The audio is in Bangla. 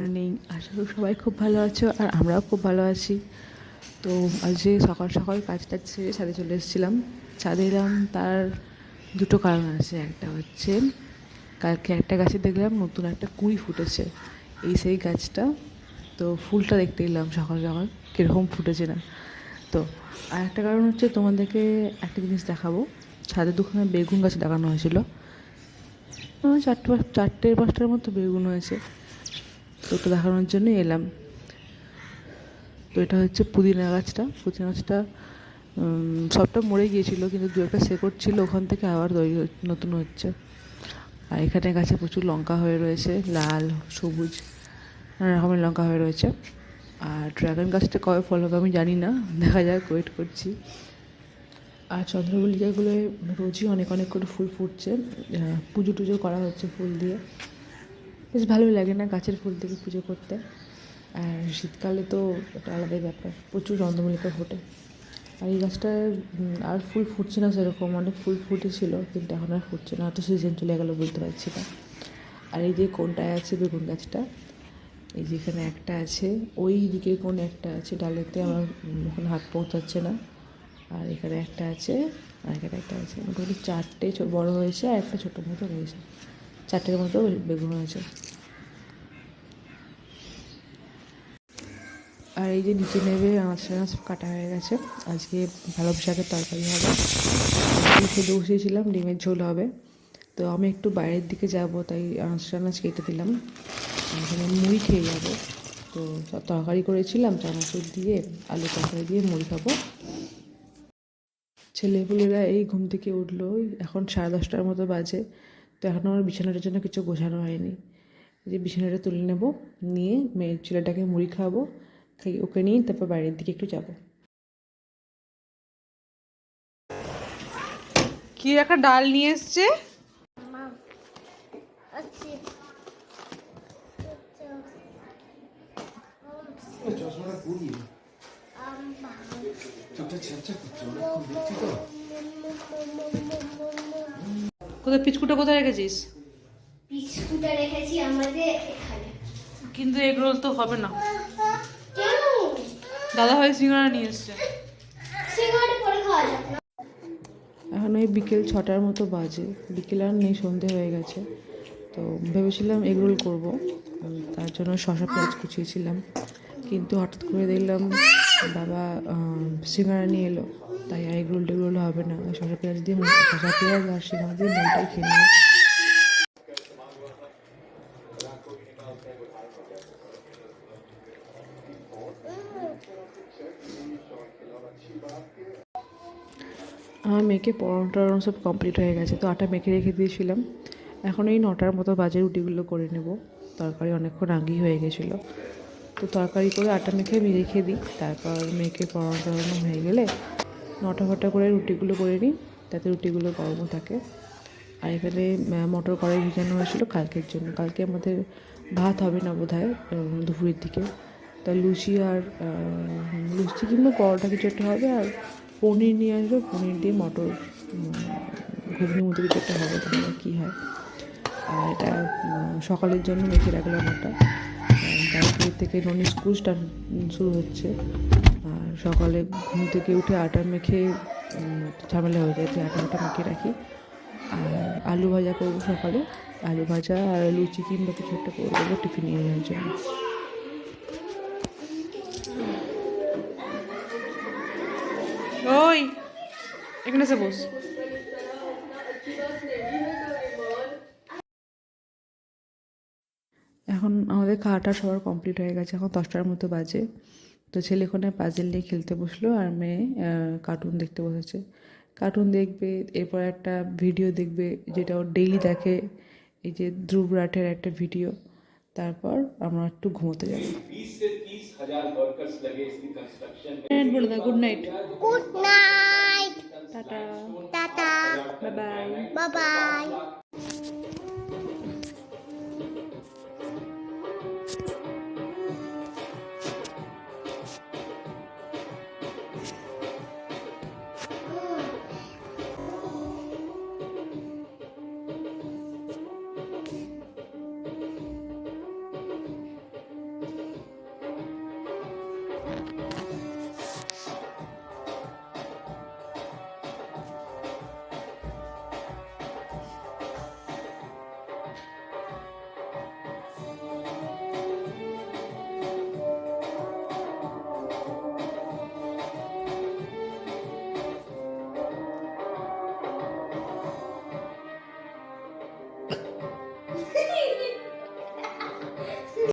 মর্নিং, আশা করি সবাই খুব ভালো আছো আর আমরাও খুব ভালো আছি। তো আজকে সকাল সকাল কাজটা ছেড়ে ছাদে চলে এসেছিলাম। ছাদে এলাম তার দুটো কারণ আছে। একটা হচ্ছে কালকে একটা গাছে দেখলাম নতুন একটা কুঁড়ি ফুটেছে, সেই গাছটা। তো ফুলটা দেখতে এলাম সকাল সকাল কীরকম ফুটেছে না। তো আর একটা কারণ হচ্ছে তোমাদেরকে একটা জিনিস দেখাবো। ছাদে দুখানা বেগুন গাছ লাগানো হয়েছিল, চারটে পাঁচটার মতো বেগুন হয়েছে। তো ওটা দেখানোর জন্যই এলাম। তো এটা হচ্ছে পুদিনা গাছটা। পুদিনা গাছটা সবটা মরে গিয়েছিলো, কিন্তু দু একটা শেকড় ছিল, ওখান থেকে আবার নতুন হচ্ছে। আর এখানে গাছে প্রচুর লঙ্কা হয়ে রয়েছে, লাল সবুজ নানা রকমের লঙ্কা হয়ে রয়েছে। আর ড্রাগন গাছটা কবে ফল হবে আমি জানি না, দেখা যাক, ওয়েট করছি। আর চন্দ্রমল্লিকাগুলোয় রোজই অনেক অনেক করে ফুল ফুটছে। পুজো টুজো করা হচ্ছে ফুল দিয়ে, বেশ ভালোই লাগে না গাছের ফুল থেকে পুজো করতে। আর শীতকালে তো একটা আলাদাই ব্যাপার, প্রচুর চন্দ্রমল্লিকা ফোটে। আর এই গাছটায় আর ফুল ফুটছে না সেরকম, অনেক ফুল ফুটেছিল কিন্তু এখন আর ফুটছে না, হয়তো সিজন চলে গেলো, বুঝতে পারছি না। আর এই যে কোনটায় আছে বেগুন গাছটা, এই যেখানে একটা আছে, ওই দিকে কোন একটা আছে ডালেতে, আমার ওখানে হাত পৌঁছাচ্ছে না। আর এখানে একটা আছে, আর এখানে একটা আছে, মোটামুটি চারটে বড় হয়েছে আর একটা ছোটো মতো রয়েছে, চারটের মতো বেগুন হয়েছে। আর এই যে নিচে নেবে আঁশ কাটা হয়ে গেছে, আজকে পালং শাকের তরকারি হবে। সেদ্ধ বসিয়েছিলাম, ডিমের ঝোল হবে। তো আমি একটু বাইরের দিকে যাব, তাই আনাজ কেটে দিলাম। এখানে মুড়ি খেয়ে যাবো। তো তরকারি করেছিলাম চানাচুর দিয়ে, আলু তরকারি দিয়ে মুড়ি খাবো। ছেলেপুলেরা এই ঘুম থেকে উঠলো, এখন 10:30টার মতো বাজে। তো এখন আমার বিছানাটার জন্য কিছু গোছানো হয়নি। যে বিছানাটা তুলে নেব, নিয়ে মেয়ের ছেলেটাকে মুড়ি খাওয়াবো, ওকে নিয়ে তারপর বাইরের দিকে একটু যাব। কি একটা ডাল নিয়ে এসছে, কোথায় পিচকুটা কোথায় রেখেছিস? বিস্কুটটা রেখেছি আমাদের এখানে। কিন্তু এগ রোল তো হবে না, কেন? দাদা ভাই সিঙ্গারা নিয়ে এসছে। সিঙ্গাড়া পরে খাওয়া যাবে না। এখন ওই বিকেল 6টার মতো বাজে, বিকেল আর নেই, সন্ধে হয়ে গেছে। তো ভেবেছিলাম এগ রোল করবো, তার জন্য শসা পেঁয়াজ কুচিয়েছিলাম, কিন্তু হঠাৎ করে দেখলাম বাবা সিঙ্গারা নিয়ে এলো, তাই আর এগ রোল টেগ রোল হবে না, শসা পেঁয়াজ আর সিঙ্গারা দিয়ে মুড়িটাই খেয়ে নেবো। আমার মেয়েকে পড়ানো সব কমপ্লিট হয়ে গেছে, তো আটা মেখে রেখে দিয়েছিলাম। এখন এই 9টার মতো বাজে রুটিগুলো করে নেব। তরকারি অনেকক্ষণ আগেই হয়ে গেছিলো, তো তরকারি করে আটা মেখে আমি রেখে দিই, তারপর মেয়েকে পড়ানো হয়ে গেলে 9টা করে রুটিগুলো করে নিই, তাতে রুটিগুলো গরমও থাকে। আর এখানে মটর কড়াই ভিজানো হয়েছিল কালকের জন্য, কালকে আমাদের ভাত হবে না বোধহয় দুপুরের দিকে, তাই লুচি কিংবা পরোটা কিছু একটা হবে। আর পনির নিয়ে আসবে, পনির দিয়ে মটর ঘুগনির মতো কিছু একটা হবে, তোমার কী হয়। আর এটা সকালের জন্য মেখে রাখলাম ওটা, তারপর থেকে ননি স্কুল শুরু হচ্ছে। আর সকালে ঘুম থেকে উঠে আটা মেখে ঝামেলা হয়ে যায়, আটা মেখে রাখি। আর আলু ভাজা করবো সকালে, আলু ভাজা আর লুচি কিংবা কিছু একটা করে দেবো টিফিন নিয়ে যাওয়ার জন্য। ওই এখানে এসে বস। এখন আমাদের খাওয়াটা সবার কমপ্লিট হয়ে গেছে, এখন 10টার মতো বাজে। তো ছেলে ওখানে পাজেল নিয়ে খেলতে বসলো, আর মেয়ে কার্টুন দেখতে বসেছে। কার্টুন দেখবে, এরপর একটা ভিডিও দেখবে যেটা ওর ডেইলি দেখে, এই যে ধ্রুব রাঠের একটা ভিডিও। তারপর আমরা একটু ঘুমোতে যাবো। বলে দাও good night. Good night. Tata. Tata. Bye bye. Bye bye.